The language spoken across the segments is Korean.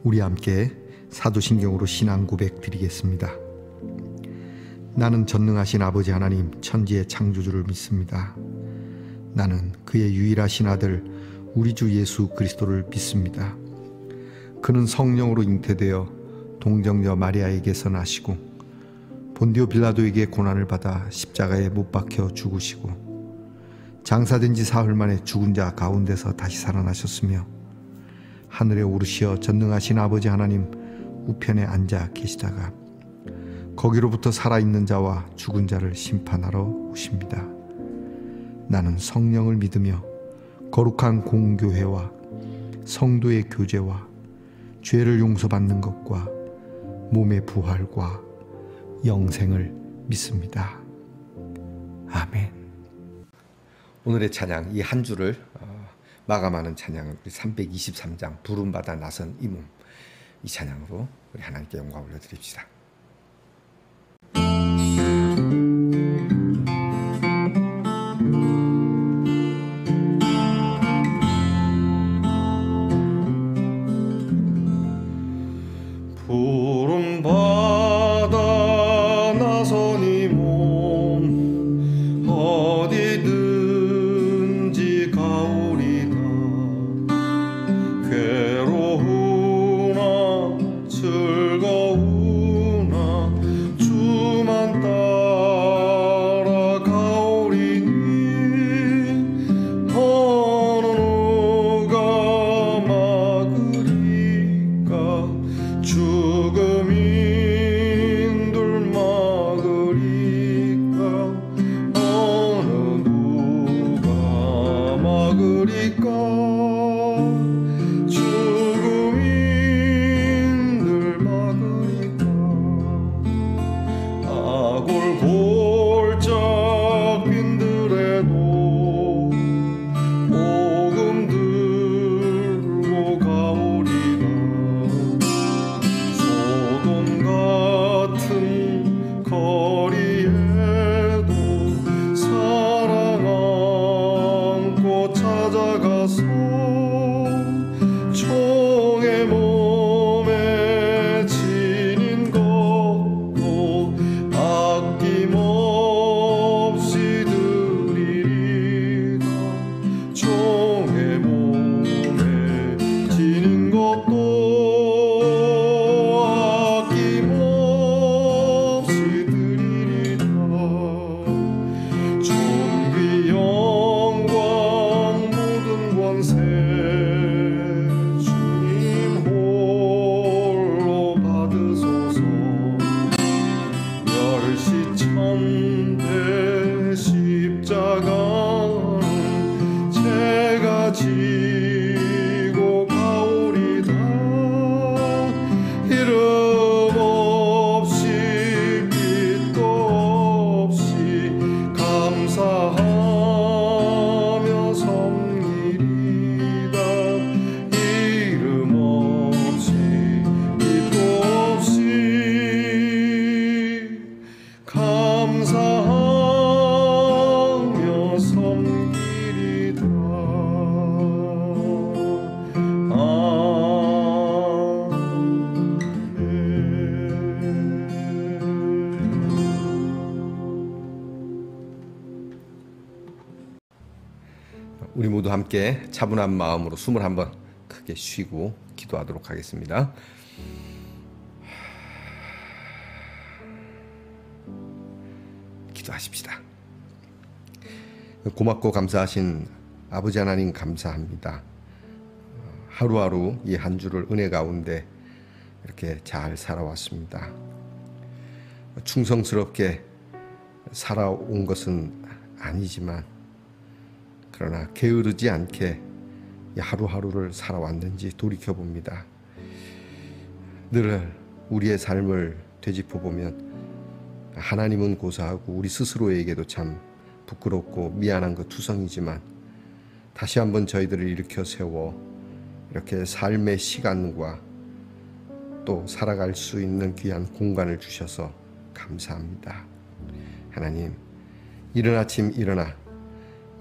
우리 함께 사도신경으로 신앙 고백 드리겠습니다. 나는 전능하신 아버지 하나님 천지의 창조주를 믿습니다. 나는 그의 유일하신 아들 우리 주 예수 그리스도를 믿습니다. 그는 성령으로 잉태되어 동정녀 마리아에게서 나시고 본디오 빌라도에게 고난을 받아 십자가에 못 박혀 죽으시고 장사된 지 사흘 만에 죽은 자 가운데서 다시 살아나셨으며 하늘에 오르시어 전능하신 아버지 하나님 우편에 앉아 계시다가 거기로부터 살아있는 자와 죽은 자를 심판하러 오십니다. 나는 성령을 믿으며 거룩한 공교회와 성도의 교제와 죄를 용서받는 것과 몸의 부활과 영생을 믿습니다. 아멘. 오늘의 찬양, 이 한 주를 마감하는 찬양은 323장 부름받아 나선 이 몸, 이 찬양으로 우리 하나님께 영광 올려드립시다. 부름받아 나선 이 몸 어디든지 가오리다. 괴로우나 즐거우나 주만 따라 가오리니 어느 누가 막으리까. 죽음인들 막으리까. 어느 누가 막으리까. 죽음인들 막으리까. 아골골짝 빈들에도 복음 들고 가오리다. 소돔 같은 거리에도 사랑 안고 찾아가서 총의 몸에 지닌 것도 아낌없이 드리리다. 총의 몸에 지닌 것도 아낌없이 드리리다. 존귀 영광 모든 권세 주님 홀로 받으소서. 멸시천대 십자가는 제가 지고 가오리다. 이름 없이 빛도 없이 감사하며 섬기리다. 이름 없이 빛도 없이 감사하며 섬기리다. 우리 모두 함께 차분한 마음으로 숨을 한번 크게 쉬고 기도하도록 하겠습니다. 기도하십시다. 고맙고 감사하신 아버지 하나님 감사합니다. 하루하루 이 한 주를 은혜 가운데 이렇게 잘 살아왔습니다. 충성스럽게 살아온 것은 아니지만 그러나 게으르지 않게 이 하루하루를 살아왔는지 돌이켜봅니다. 늘 우리의 삶을 되짚어보면 하나님은 고사하고 우리 스스로에게도 참 부끄럽고 미안한 것 투성이지만 다시 한번 저희들을 일으켜 세워 이렇게 삶의 시간과 또 살아갈 수 있는 귀한 공간을 주셔서 감사합니다. 하나님, 이른 아침 일어나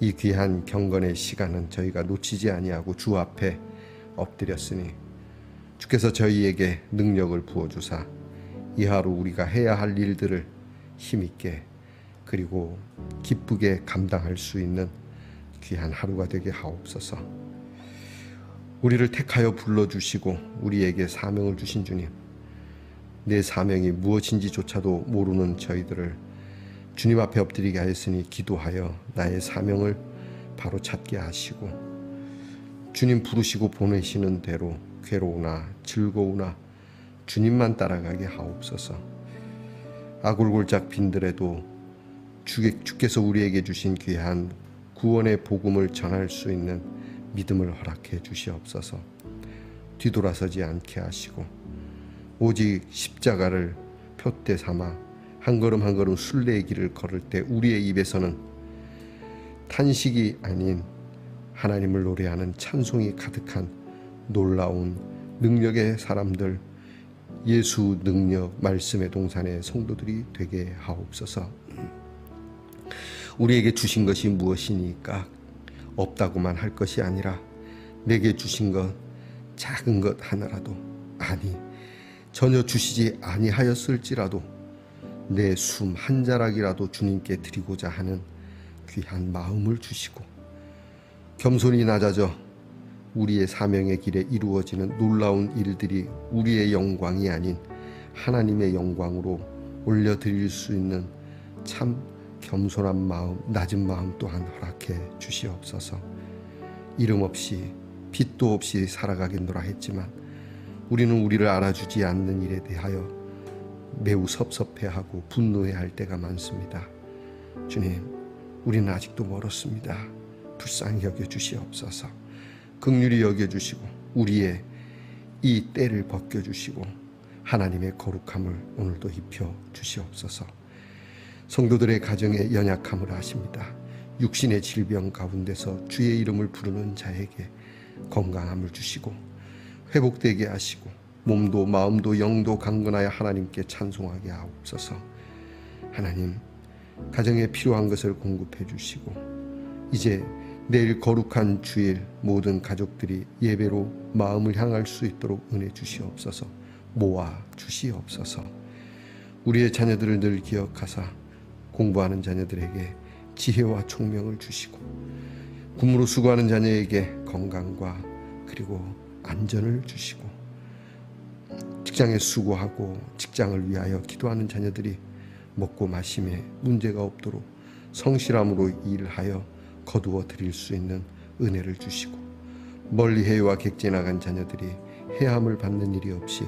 이 귀한 경건의 시간은 저희가 놓치지 아니하고 주 앞에 엎드렸으니 주께서 저희에게 능력을 부어주사 이 하루 우리가 해야 할 일들을 힘있게 그리고 기쁘게 감당할 수 있는 귀한 하루가 되게 하옵소서. 우리를 택하여 불러주시고 우리에게 사명을 주신 주님, 내 사명이 무엇인지조차도 모르는 저희들을 주님 앞에 엎드리게 하였으니 기도하여 나의 사명을 바로 찾게 하시고 주님 부르시고 보내시는 대로 괴로우나 즐거우나 주님만 따라가게 하옵소서. 아골골짝 빈들에도 주께서 우리에게 주신 귀한 구원의 복음을 전할 수 있는 믿음을 허락해 주시옵소서. 뒤돌아서지 않게 하시고 오직 십자가를 표대 삼아 한 걸음 한 걸음 순례의 길을 걸을 때 우리의 입에서는 탄식이 아닌 하나님을 노래하는 찬송이 가득한 놀라운 능력의 사람들, 예수 능력 말씀의 동산의 성도들이 되게 하옵소서. 우리에게 주신 것이 무엇이니까 없다고만 할 것이 아니라 내게 주신 것 작은 것 하나라도, 아니 전혀 주시지 아니하였을지라도 내 숨 한 자락이라도 주님께 드리고자 하는 귀한 마음을 주시고 겸손히 낮아져 우리의 사명의 길에 이루어지는 놀라운 일들이 우리의 영광이 아닌 하나님의 영광으로 올려드릴 수 있는 참 겸손한 마음, 낮은 마음 또한 허락해 주시옵소서. 이름 없이 빛도 없이 살아가겠노라 했지만 우리는 우리를 알아주지 않는 일에 대하여 매우 섭섭해하고 분노해할 때가 많습니다. 주님, 우리는 아직도 멀었습니다. 불쌍히 여겨주시옵소서. 긍휼히 여겨주시고 우리의 이 때를 벗겨주시고 하나님의 거룩함을 오늘도 입혀 주시옵소서. 성도들의 가정에 연약함을 아십니다. 육신의 질병 가운데서 주의 이름을 부르는 자에게 건강함을 주시고 회복되게 하시고 몸도 마음도 영도 강건하여 하나님께 찬송하게 하옵소서. 하나님, 가정에 필요한 것을 공급해 주시고 이제 내일 거룩한 주일 모든 가족들이 예배로 마음을 향할 수 있도록 은혜 주시옵소서. 모아 주시옵소서. 우리의 자녀들을 늘 기억하사 공부하는 자녀들에게 지혜와 총명을 주시고 군무로 수고하는 자녀에게 건강과 그리고 안전을 주시고 직장에 수고하고 직장을 위하여 기도하는 자녀들이 먹고 마심에 문제가 없도록 성실함으로 일하여 거두어 드릴 수 있는 은혜를 주시고 멀리 해외와 객지 나간 자녀들이 해함을 받는 일이 없이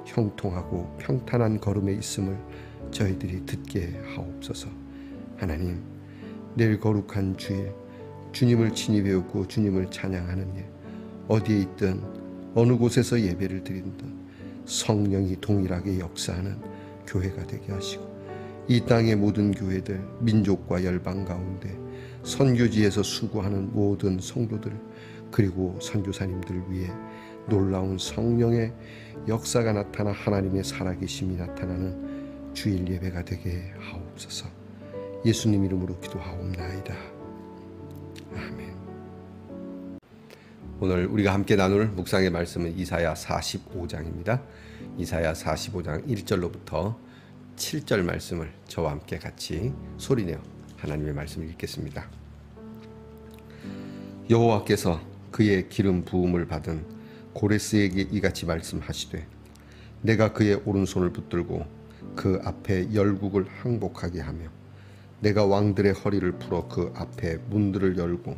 형통하고 평탄한 걸음에 있음을 저희들이 듣게 하옵소서. 하나님, 내일 거룩한 주일 주님을 친히 배우고 주님을 찬양하는 일, 어디에 있든 어느 곳에서 예배를 드린든 성령이 동일하게 역사하는 교회가 되게 하시고 이 땅의 모든 교회들, 민족과 열방 가운데 선교지에서 수고하는 모든 성도들 그리고 선교사님들 위해 놀라운 성령의 역사가 나타나 하나님의 살아계심이 나타나는 주일 예배가 되게 하옵소서. 예수님 이름으로 기도하옵나이다. 아멘. 오늘 우리가 함께 나눌 묵상의 말씀은 이사야 45장입니다. 이사야 45장 1절로부터 7절 말씀을 저와 함께 같이 소리내어 하나님의 말씀을 읽겠습니다. 여호와께서 그의 기름 부음을 받은 고레스에게 이같이 말씀하시되 내가 그의 오른손을 붙들고 그 앞에 열국을 항복하게 하며 내가 왕들의 허리를 풀어 그 앞에 문들을 열고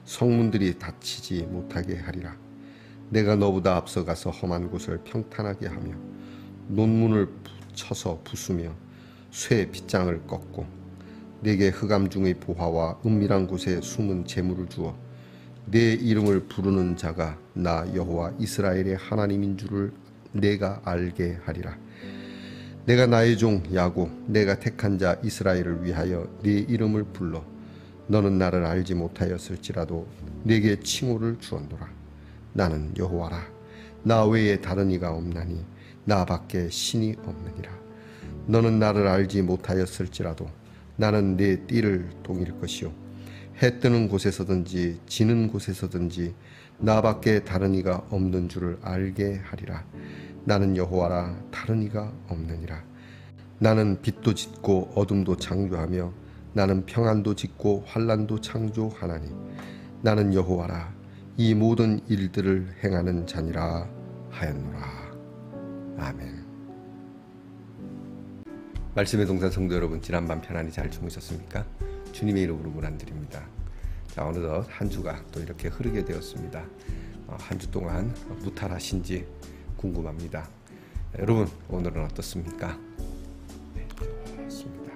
성문들이 닫히지 못하게 하리라. 내가 너보다 앞서가서 험한 곳을 평탄하게 하며 논문을 쳐서 부수며 쇠 빗장을 꺾고 내게 흑암 중의 보화와 은밀한 곳에 숨은 재물을 주어 내 이름을 부르는 자가 나 여호와 이스라엘의 하나님인 줄을 내가 알게 하리라. 내가 나의 종 야곱 내가 택한 자 이스라엘을 위하여 네 이름을 불러 너는 나를 알지 못하였을지라도 내게 칭호를 주었노라. 나는 여호와라. 나 외에 다른 이가 없나니 나밖에 신이 없느니라. 너는 나를 알지 못하였을지라도 나는 네 띠를 동일 것이요 해 뜨는 곳에서든지 지는 곳에서든지 나밖에 다른 이가 없는 줄을 알게 하리라. 나는 여호와라, 다른 이가 없느니라. 나는 빛도 짓고 어둠도 창조하며 나는 평안도 짓고 환난도 창조하나니 나는 여호와라, 이 모든 일들을 행하는 자니라 하였노라. 아멘. 말씀의 동산 성도 여러분, 지난밤 편안히 잘 주무셨습니까? 주님의 이름으로 문안드립니다. 자, 어느덧 한 주가 또 이렇게 흐르게 되었습니다. 한 주 동안 무탈하신지 궁금합니다. 여러분, 오늘은 어떻습니까? 네, 좋습니다.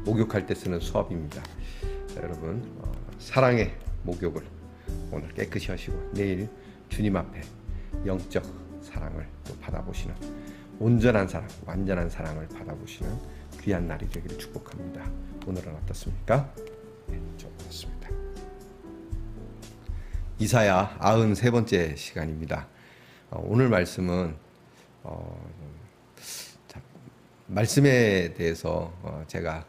목욕할 때 쓰는 수업입니다. 자, 여러분, 사랑의 목욕을 오늘 깨끗이 하시고 내일 주님 앞에 영적 사랑을 또 받아보시는, 온전한 사랑, 완전한 사랑을 받아보시는 귀한 날이 되기를 축복합니다. 오늘은 어떻습니까? 네, 좋습니다. 이사야 93번째 시간입니다. 오늘 말씀은 말씀에 대해서 제가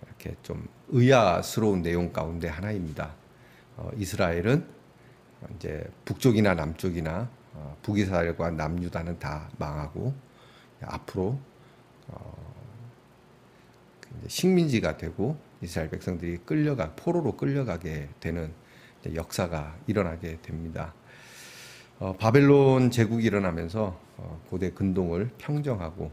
이렇게 좀 의아스러운 내용 가운데 하나입니다. 이스라엘은 이제 북쪽이나 남쪽이나 북이스라엘과 남유다는 다 망하고 앞으로 식민지가 되고 이스라엘 백성들이 포로로 끌려가게 되는 역사가 일어나게 됩니다. 바벨론 제국이 일어나면서 고대 근동을 평정하고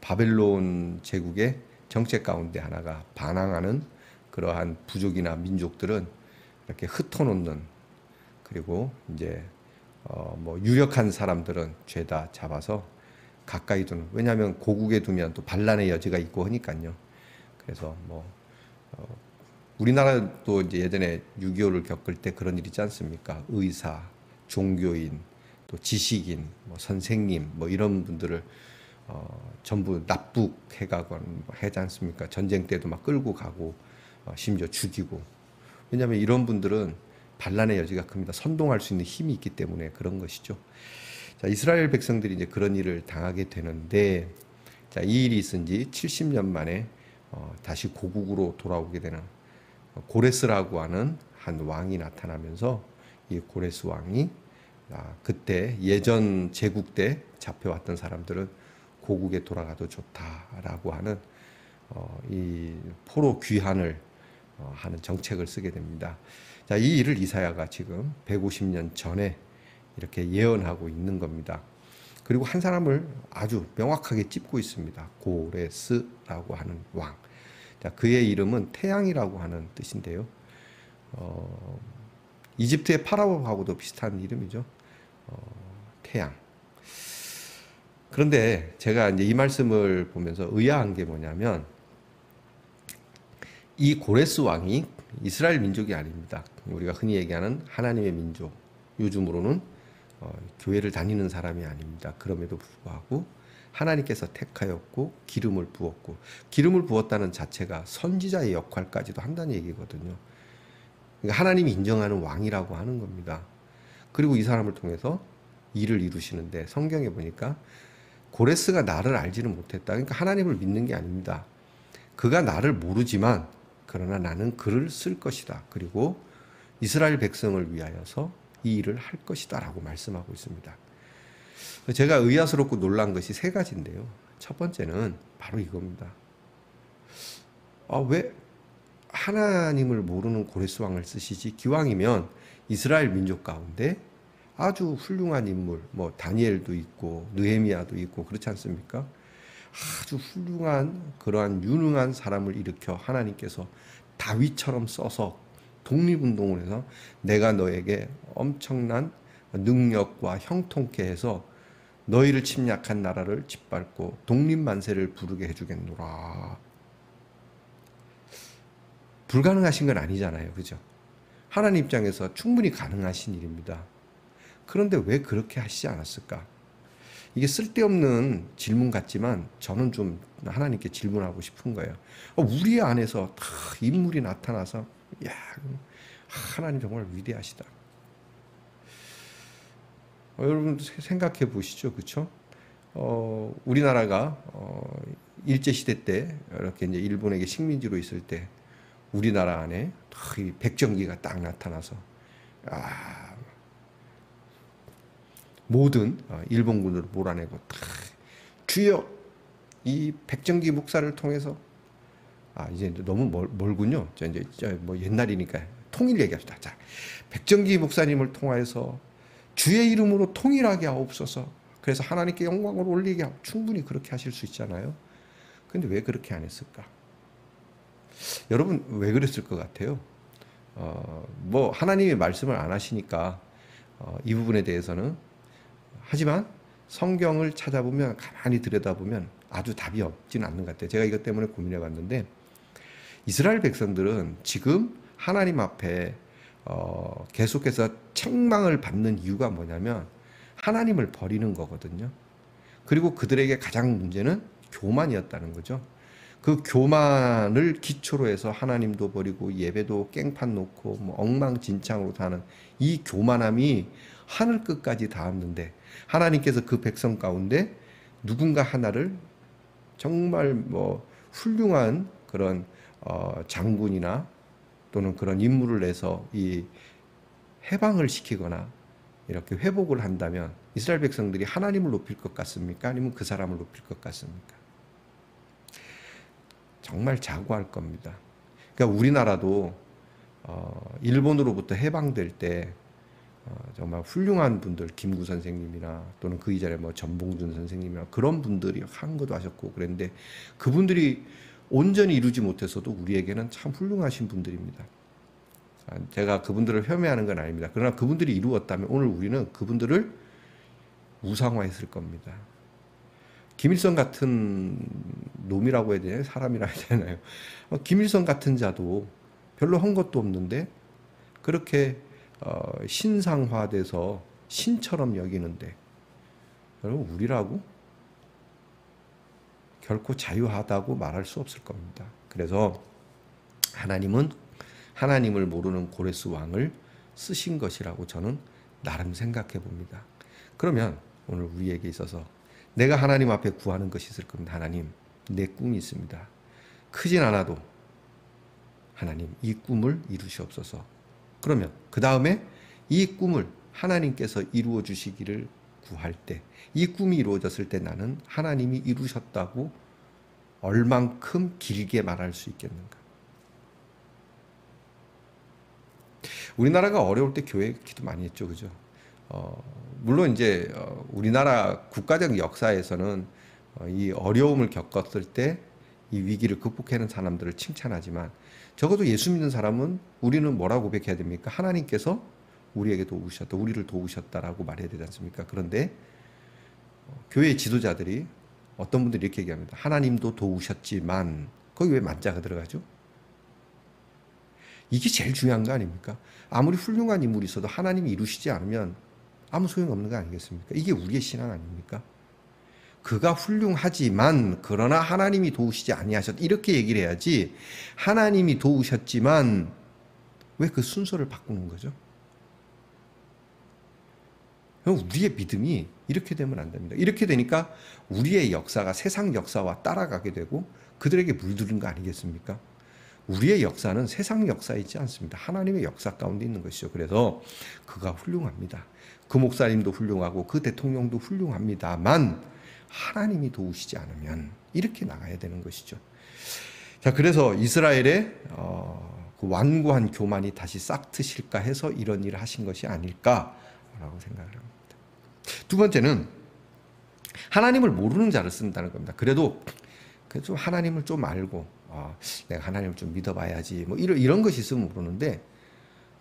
바벨론 제국의 정책 가운데 하나가 반항하는 그러한 부족이나 민족들은 이렇게 흩어놓는, 그리고 이제 유력한 사람들은 죄다 잡아서 가까이 두는, 왜냐하면 고국에 두면 또 반란의 여지가 있고 하니까요. 그래서 우리나라도 이제 예전에 6.25를 겪을 때 그런 일 있지 않습니까? 의사, 종교인, 또 지식인, 선생님 이런 분들을 전부 납북해가고 하지 않습니까? 전쟁 때도 막 끌고 가고 심지어 죽이고. 왜냐하면 이런 분들은 반란의 여지가 큽니다. 선동할 수 있는 힘이 있기 때문에 그런 것이죠. 자, 이스라엘 백성들이 이제 그런 일을 당하게 되는데, 자, 이 일이 있은 지 70년 만에 다시 고국으로 돌아오게 되는 고레스라고 하는 한 왕이 나타나면서, 이 고레스 왕이 그때 예전 제국 때 잡혀왔던 사람들은 고국에 돌아가도 좋다라고 하는 이 포로 귀환을 하는 정책을 쓰게 됩니다. 자, 이 일을 이사야가 지금 150년 전에 이렇게 예언하고 있는 겁니다. 그리고 한 사람을 아주 명확하게 찝고 있습니다. 고레스라고 하는 왕. 자, 그의 이름은 태양이라고 하는 뜻인데요. 이집트의 파라오하고도 비슷한 이름이죠. 태양. 그런데 제가 이제 이 말씀을 보면서 의아한 게 뭐냐면, 이 고레스 왕이 이스라엘 민족이 아닙니다. 우리가 흔히 얘기하는 하나님의 민족, 요즘으로는 교회를 다니는 사람이 아닙니다. 그럼에도 불구하고 하나님께서 택하였고 기름을 부었고, 기름을 부었다는 자체가 선지자의 역할까지도 한다는 얘기거든요. 그러니까 하나님이 인정하는 왕이라고 하는 겁니다. 그리고 이 사람을 통해서 일을 이루시는데, 성경에 보니까 고레스가 나를 알지는 못했다. 그러니까 하나님을 믿는 게 아닙니다. 그가 나를 모르지만 그러나 나는 그를 쓸 것이다. 그리고 이스라엘 백성을 위하여서 이 일을 할 것이다 라고 말씀하고 있습니다. 제가 의아스럽고 놀란 것이 세 가지인데요. 첫 번째는 바로 이겁니다. 왜 하나님을 모르는 고레스 왕을 쓰시지? 기왕이면 이스라엘 민족 가운데 아주 훌륭한 인물, 다니엘도 있고 느헤미야도 있고 그렇지 않습니까? 아주 훌륭한 그러한 유능한 사람을 일으켜 하나님께서 다윗처럼 써서 독립운동을 해서 내가 너에게 엄청난 능력과 형통케 해서 너희를 침략한 나라를 짓밟고 독립만세를 부르게 해주겠노라. 불가능하신 건 아니잖아요. 그죠? 하나님 입장에서 충분히 가능하신 일입니다. 그런데 왜 그렇게 하시지 않았을까? 이게 쓸데없는 질문 같지만 저는 좀 하나님께 질문하고 싶은 거예요. 우리 안에서 다 인물이 나타나서 야, 하나님 정말 위대하시다. 여러분 생각해 보시죠. 그렇죠? 우리나라가 일제시대 때 이렇게 이제 일본에게 식민지로 있을 때 우리나라 안에 백정기가 딱 나타나서 모든 일본군을 몰아내고 주여 이 백정기 목사를 통해서 이제 너무 멀군요. 이제 뭐 옛날이니까 통일 얘기합시다. 자, 백정기 목사님을 통하여서 주의 이름으로 통일하게 하옵소서. 그래서 하나님께 영광을 올리게 하고 충분히 그렇게 하실 수 있잖아요. 근데 왜 그렇게 안 했을까? 여러분 왜 그랬을 것 같아요? 뭐 하나님의 말씀을 안 하시니까 이 부분에 대해서는 하지만 성경을 찾아보면 가만히 들여다보면 아주 답이 없지는 않는 것 같아요. 제가 이것 때문에 고민해 봤는데 이스라엘 백성들은 지금 하나님 앞에 계속해서 책망을 받는 이유가 뭐냐면 하나님을 버리는 거거든요. 그리고 그들에게 가장 문제는 교만이었다는 거죠. 그 교만을 기초로 해서 하나님도 버리고 예배도 깽판 놓고 뭐 엉망진창으로 사는 이 교만함이 하늘 끝까지 닿았는데 하나님께서 그 백성 가운데 누군가 하나를 정말 뭐 훌륭한 그런 장군이나 또는 그런 인물을 내서 이 해방을 시키거나 이렇게 회복을 한다면 이스라엘 백성들이 하나님을 높일 것 같습니까? 아니면 그 사람을 높일 것 같습니까? 정말 자고할 겁니다. 그러니까 우리나라도 일본으로부터 해방될 때 정말 훌륭한 분들 김구 선생님이나 또는 그 이전에 뭐 전봉준 선생님이나 그런 분들이 한것도 하셨고 그랬는데 그분들이 온전히 이루지 못해서도 우리에게는 참 훌륭하신 분들입니다. 제가 그분들을 폄훼하는 건 아닙니다. 그러나 그분들이 이루었다면 오늘 우리는 그분들을 우상화했을 겁니다. 김일성 같은 놈이라고 해야 되나요? 사람이라 해야 되나요? 김일성 같은 자도 별로 한 것도 없는데 그렇게 신상화돼서 신처럼 여기는데 여러분 우리라고 결코 자유하다고 말할 수 없을 겁니다. 그래서 하나님은 하나님을 모르는 고레스 왕을 쓰신 것이라고 저는 나름 생각해 봅니다. 그러면 오늘 우리에게 있어서 내가 하나님 앞에 구하는 것이 있을 겁니다. 하나님, 내 꿈이 있습니다. 크진 않아도 하나님 이 꿈을 이루시옵소서. 그러면 그 다음에 이 꿈을 하나님께서 이루어 주시기를 구할 때 이 꿈이 이루어졌을 때 나는 하나님이 이루셨다고 얼만큼 길게 말할 수 있겠는가? 우리나라가 어려울 때 교회 기도 많이 했죠, 그죠? 물론 이제 우리나라 국가적 역사에서는 이 어려움을 겪었을 때 이 위기를 극복하는 사람들을 칭찬하지만 적어도 예수 믿는 사람은 우리는 뭐라고 고백해야 됩니까? 하나님께서 우리에게 도우셨다, 우리를 도우셨다라고 말해야 되지 않습니까? 그런데 교회 지도자들이 어떤 분들이 이렇게 얘기합니다. 하나님도 도우셨지만 거기 왜 만자가 들어가죠? 이게 제일 중요한 거 아닙니까? 아무리 훌륭한 인물이 있어도 하나님이 이루시지 않으면 아무 소용없는 거 아니겠습니까? 이게 우리의 신앙 아닙니까? 그가 훌륭하지만 그러나 하나님이 도우시지 아니하셨다 이렇게 얘기를 해야지 하나님이 도우셨지만 왜 그 순서를 바꾸는 거죠? 우리의 믿음이 이렇게 되면 안 됩니다. 이렇게 되니까 우리의 역사가 세상 역사와 따라가게 되고 그들에게 물들은 거 아니겠습니까? 우리의 역사는 세상 역사이지 않습니다. 하나님의 역사 가운데 있는 것이죠. 그래서 그가 훌륭합니다. 그 목사님도 훌륭하고 그 대통령도 훌륭합니다만 하나님이 도우시지 않으면 이렇게 나가야 되는 것이죠. 자, 그래서 이스라엘의 그 완고한 교만이 다시 싹 트실까 해서 이런 일을 하신 것이 아닐까라고 생각을 합니다. 두 번째는 하나님을 모르는 자를 쓴다는 겁니다. 그래도 좀 하나님을 좀 알고 내가 하나님을 좀 믿어봐야지 뭐 이런 것이 있으면 모르는데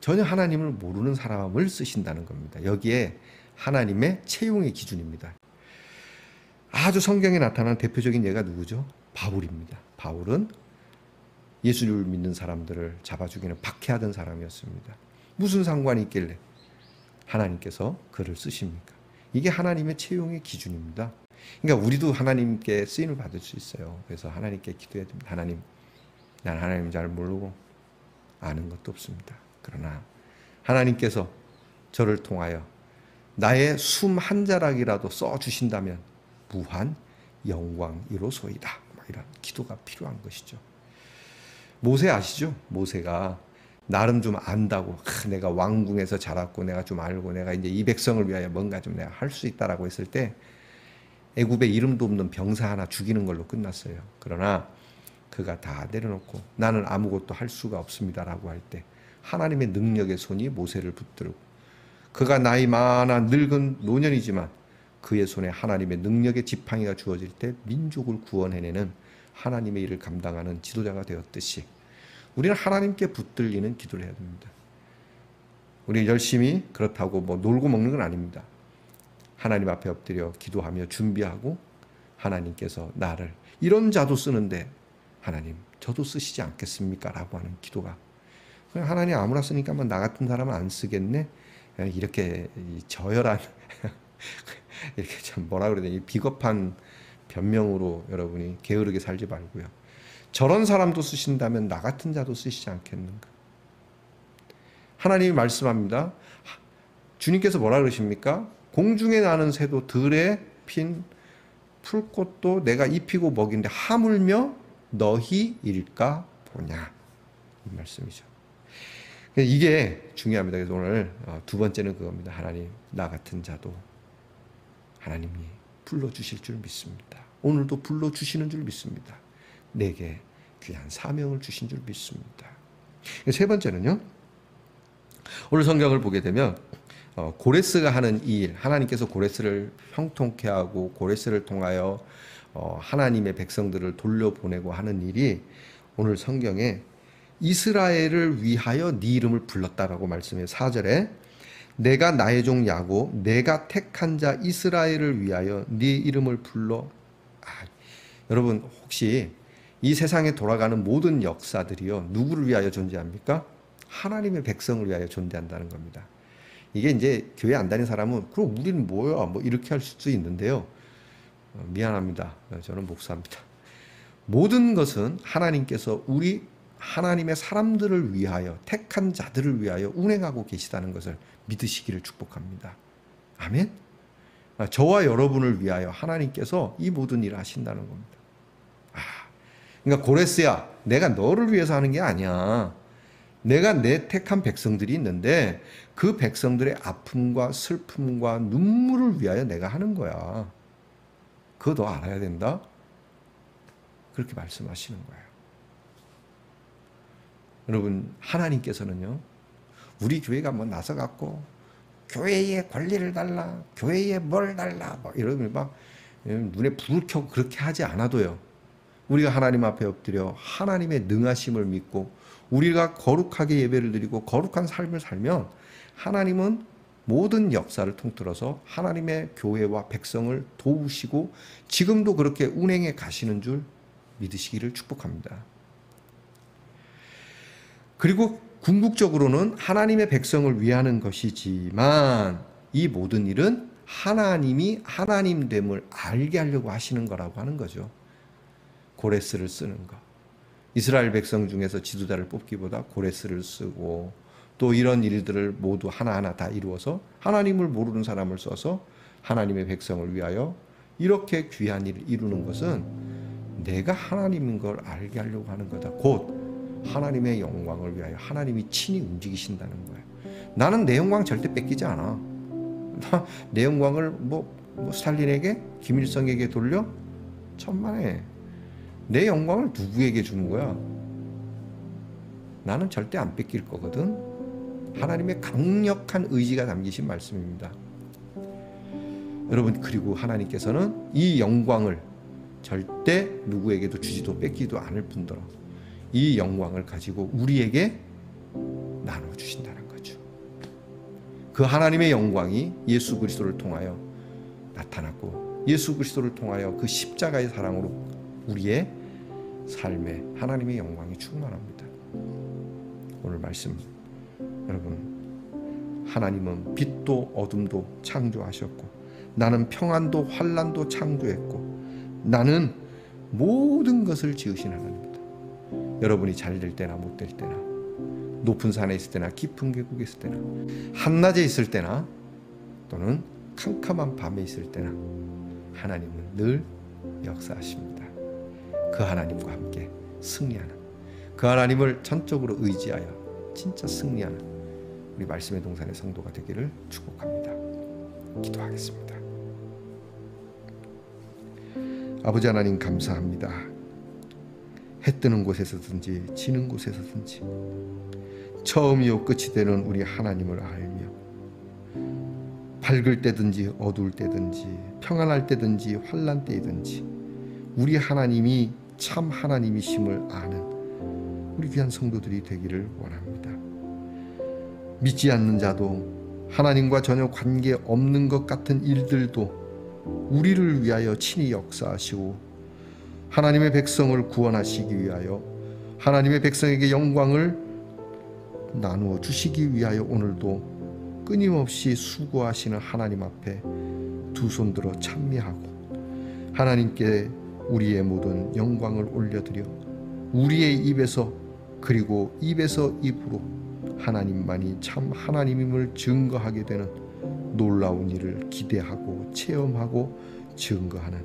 전혀 하나님을 모르는 사람을 쓰신다는 겁니다. 여기에 하나님의 채용의 기준입니다. 아주 성경에 나타난 대표적인 예가 누구죠? 바울입니다. 바울은 예수를 믿는 사람들을 잡아 죽이는 박해하던 사람이었습니다. 무슨 상관이 있길래 하나님께서 그를 쓰십니까? 이게 하나님의 채용의 기준입니다. 그러니까 우리도 하나님께 쓰임을 받을 수 있어요. 그래서 하나님께 기도해야 됩니다. 하나님, 난 하나님 잘 모르고 아는 것도 없습니다. 그러나 하나님께서 저를 통하여 나의 숨 한 자락이라도 써주신다면 무한 영광이로소이다. 이런 기도가 필요한 것이죠. 모세 아시죠? 모세가 나름 좀 안다고, 내가 왕궁에서 자랐고 내가 좀 알고 내가 이제 이 백성을 위하여 뭔가 좀 내가 할 수 있다라고 했을 때 애굽에 이름도 없는 병사 하나 죽이는 걸로 끝났어요. 그러나 그가 다 내려놓고 나는 아무것도 할 수가 없습니다라고 할 때 하나님의 능력의 손이 모세를 붙들고, 그가 나이 많아 늙은 노년이지만 그의 손에 하나님의 능력의 지팡이가 주어질 때 민족을 구원해내는 하나님의 일을 감당하는 지도자가 되었듯이 우리는 하나님께 붙들리는 기도를 해야 됩니다. 우리 열심히 그렇다고 뭐 놀고 먹는 건 아닙니다. 하나님 앞에 엎드려 기도하며 준비하고 하나님께서 나를 이런 자도 쓰는데 하나님 저도 쓰시지 않겠습니까? 라고 하는 기도가, 그냥 하나님 아무나 쓰니까 뭐 나 같은 사람은 안 쓰겠네, 이렇게 저열한 이렇게 참 뭐라 그래야 되나, 비겁한 변명으로 여러분이 게으르게 살지 말고요. 저런 사람도 쓰신다면 나 같은 자도 쓰시지 않겠는가? 하나님이 말씀합니다. 주님께서 뭐라 그러십니까? 공중에 나는 새도 들에 핀 풀꽃도 내가 입히고 먹이는데 하물며 너희 일까 보냐, 이 말씀이죠. 이게 중요합니다. 그래서 오늘 두 번째는 그겁니다. 하나님 나 같은 자도 하나님이 불러주실 줄 믿습니다. 오늘도 불러주시는 줄 믿습니다. 내게 귀한 사명을 주신 줄 믿습니다. 세 번째는요, 오늘 성경을 보게 되면 고레스가 하는 이 일, 하나님께서 고레스를 형통케 하고 고레스를 통하여 하나님의 백성들을 돌려보내고 하는 일이 오늘 성경에 이스라엘을 위하여 네 이름을 불렀다라고 말씀해요. 4절에 내가 나의 종 야곱, 내가 택한 자 이스라엘을 위하여 네 이름을 불러. 여러분 혹시 이 세상에 돌아가는 모든 역사들이요 누구를 위하여 존재합니까? 하나님의 백성을 위하여 존재한다는 겁니다. 이게 이제 교회 안 다니는 사람은 그럼 우리는 뭐야 뭐 이렇게 할 수도 있는데요. 미안합니다. 저는 목사입니다. 모든 것은 하나님께서 우리 하나님의 사람들을 위하여 택한 자들을 위하여 운행하고 계시다는 것을 믿으시기를 축복합니다. 아멘. 저와 여러분을 위하여 하나님께서 이 모든 일을 하신다는 겁니다. 그러니까 고레스야, 내가 너를 위해서 하는 게 아니야. 내가 내 택한 백성들이 있는데 그 백성들의 아픔과 슬픔과 눈물을 위하여 내가 하는 거야. 그거 너 알아야 된다. 그렇게 말씀하시는 거예요. 여러분 하나님께서는요 우리 교회가 뭐 나서 갖고 교회에 권리를 달라, 교회에 뭘 달라 뭐 이러면 막 눈에 불을 켜고 그렇게 하지 않아도요, 우리가 하나님 앞에 엎드려 하나님의 능하심을 믿고 우리가 거룩하게 예배를 드리고 거룩한 삶을 살면 하나님은 모든 역사를 통틀어서 하나님의 교회와 백성을 도우시고 지금도 그렇게 운행해 가시는 줄 믿으시기를 축복합니다. 그리고 궁극적으로는 하나님의 백성을 위하는 것이지만 이 모든 일은 하나님이 하나님됨을 알게 하려고 하시는 거라고 하는 거죠. 고레스를 쓰는 거, 이스라엘 백성 중에서 지도자를 뽑기보다 고레스를 쓰고 또 이런 일들을 모두 하나하나 다 이루어서 하나님을 모르는 사람을 써서 하나님의 백성을 위하여 이렇게 귀한 일을 이루는 것은 내가 하나님인 걸 알게 하려고 하는 거다. 곧 하나님의 영광을 위하여 하나님이 친히 움직이신다는 거예요. 나는 내 영광 절대 뺏기지 않아. 내 영광을 뭐 스탈린에게, 김일성에게 돌려? 천만에. 내 영광을 누구에게 주는 거야? 나는 절대 안 뺏길 거거든. 하나님의 강력한 의지가 담기신 말씀입니다. 여러분, 그리고 하나님께서는 이 영광을 절대 누구에게도 주지도 뺏기도 않을 뿐더러 이 영광을 가지고 우리에게 나눠주신다는 거죠. 그 하나님의 영광이 예수 그리스도를 통하여 나타났고 예수 그리스도를 통하여 그 십자가의 사랑으로 우리의 삶에 하나님의 영광이 충만합니다. 오늘 말씀 여러분, 하나님은 빛도 어둠도 창조하셨고 나는 평안도 환난도 창조했고 나는 모든 것을 지으신 하나님입니다. 여러분이 잘 될 때나 못 될 때나 높은 산에 있을 때나 깊은 계곡에 있을 때나 한낮에 있을 때나 또는 캄캄한 밤에 있을 때나 하나님은 늘 역사하십니다. 그 하나님과 함께 승리하는, 그 하나님을 전적으로 의지하여 진짜 승리하는 우리 말씀의 동산의 성도가 되기를 축복합니다. 기도하겠습니다. 아버지 하나님 감사합니다. 해 뜨는 곳에서든지 지는 곳에서든지 처음이요 끝이 되는 우리 하나님을 알며 밝을 때든지 어두울 때든지 평안할 때든지 환난 때이든지 우리 하나님이 참 하나님이심을 아는 우리 귀한 성도들이 되기를 원합니다. 믿지 않는 자도 하나님과 전혀 관계없는 것 같은 일들도 우리를 위하여 친히 역사하시고 하나님의 백성을 구원하시기 위하여 하나님의 백성에게 영광을 나누어 주시기 위하여 오늘도 끊임없이 수고하시는 하나님 앞에 두 손 들어 찬미하고 하나님께 우리의 모든 영광을 올려드려 우리의 입에서 그리고 입에서 입으로 하나님만이 참 하나님임을 증거하게 되는 놀라운 일을 기대하고 체험하고 증거하는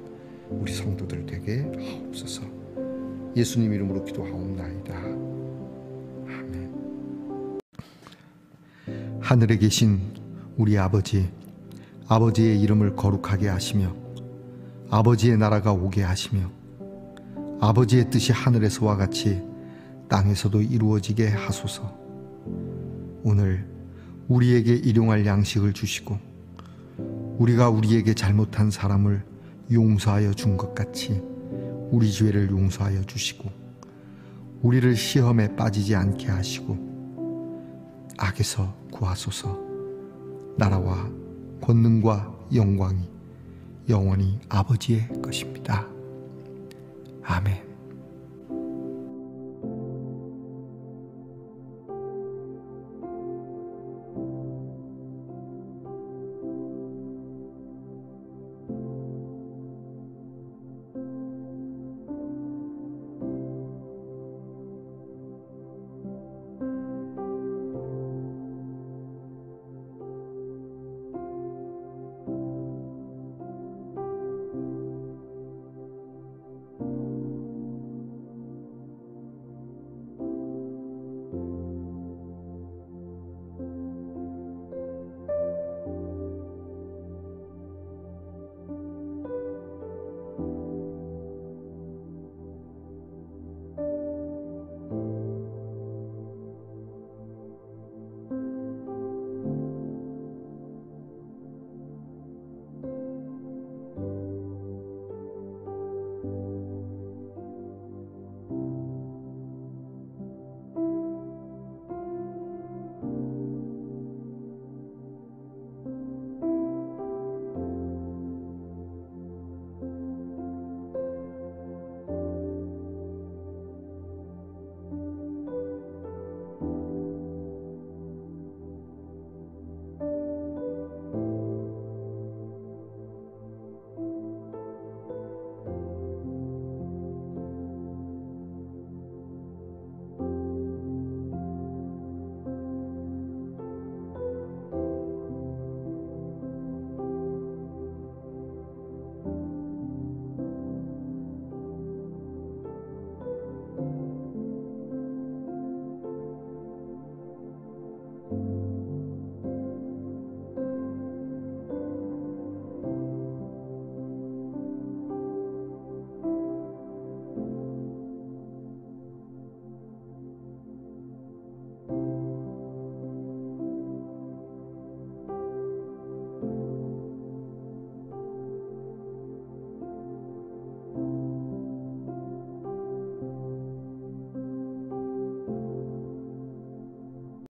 우리 성도들 되게 하옵소서. 예수님 이름으로 기도하옵나이다. 아멘. 하늘에 계신 우리 아버지, 아버지의 이름을 거룩하게 하시며 아버지의 나라가 오게 하시며 아버지의 뜻이 하늘에서와 같이 땅에서도 이루어지게 하소서. 오늘 우리에게 일용할 양식을 주시고 우리가 우리에게 잘못한 사람을 용서하여 준 것 같이 우리 죄를 용서하여 주시고 우리를 시험에 빠지지 않게 하시고 악에서 구하소서. 나라와 권능과 영광이 영원히 아버지의 것입니다. 아멘.